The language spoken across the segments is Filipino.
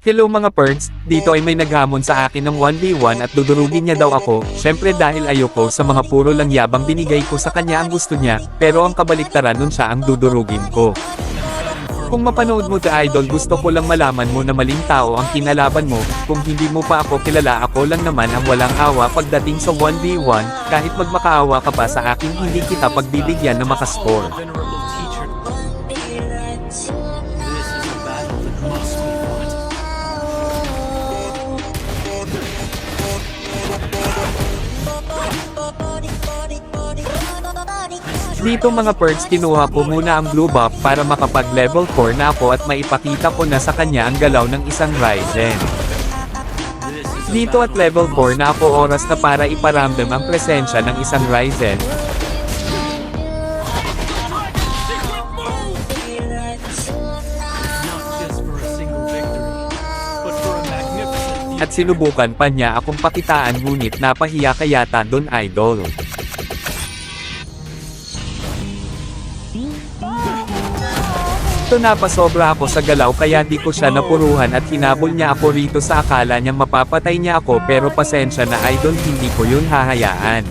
Hello mga perds, dito ay may naghamon sa akin ng 1v1 at dudurugin niya daw ako, syempre dahil ayoko sa mga puro lang yabang binigay ko sa kanya ang gusto niya, pero ang kabaliktaran nun siya ang dudurugin ko. Kung mapanood mo The Idol gusto ko lang malaman mo na maling tao ang kinalaban mo, kung hindi mo pa ako kilala ako lang naman ang walang awa pagdating sa 1v1, kahit magmakaawa ka pa sa akin hindi kita pagbibigyan na makascore. Dito mga perds kinuha ko muna ang blue buff para makapag level 4 na ako at maipakita ko na sa kanya ang galaw ng isang Ryzen. Dito at level 4 na ako oras na para iparamdam ang presensya ng isang Ryzen. At sinubukan pa niya akong pakitaan ngunit napahiya ka yata don idol. Ito napasobra ako sa galaw kaya di ko siya napuruhan at hinabol niya ako rito sa akala niyang mapapatay niya ako pero pasensya na idol hindi ko yun hahayaan.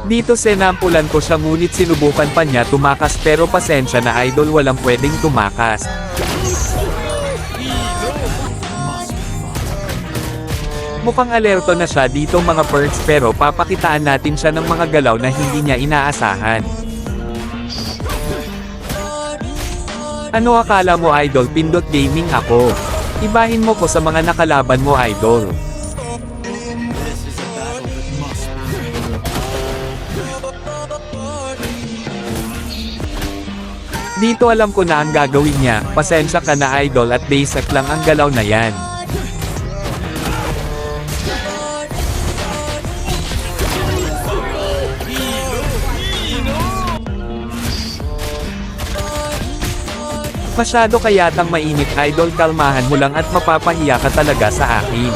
Dito senampulan ko siya ngunit sinubukan pa niya tumakas pero pasensya na idol walang pwedeng tumakas. Mukhang alerto na siya dito mga perds pero papakitaan natin siya ng mga galaw na hindi niya inaasahan. Ano akala mo idol pindot gaming ako? Ibahin mo ko sa mga nakalaban mo idol. Dito alam ko na ang gagawin niya, pasensya ka na idol at basic lang ang galaw na yan. Masyado kayatang mainit idol kalmahan mo lang at mapapahiya ka talaga sa akin.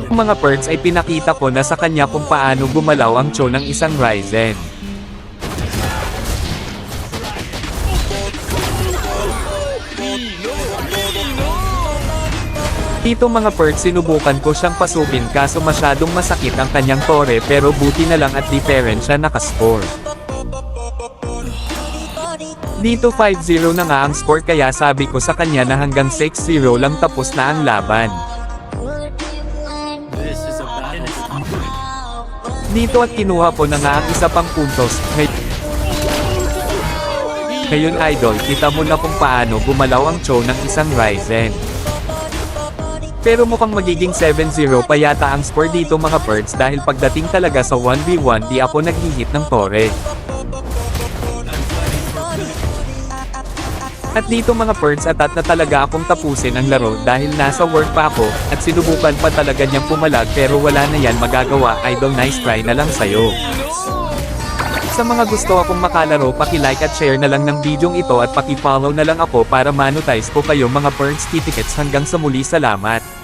Mga perds ay pinakita ko na sa kanya kung paano gumalaw ang cho ng isang Ryzen. Dito mga perds sinubukan ko siyang pasukin kaso masyadong masakit ang kanyang tore pero buti na lang at different siya nakascore. Dito 5-0 na nga ang score kaya sabi ko sa kanya na hanggang 6-0 lang tapos na ang laban. Dito at kinuha ko na nga ang isa pang puntos. Ngayon idol kita mo na kung paano gumalaw ang cho ng isang Ryzen. Pero mukhang magiging 7-0 pa yata ang score dito mga perds dahil pagdating talaga sa 1v1 di ako naghihit ng tore. At dito mga perds atat na talaga akong tapusin ang laro dahil nasa work pa ako, at sinubukan pa talaga niyang pumalag pero wala na yan magagawa idol nice try na lang sayo. Sa mga gusto akong makalaro paki-like at share na lang ng videong ito at paki-follow na lang ako para monetize ko kayo mga perds tickets hanggang sa muli salamat.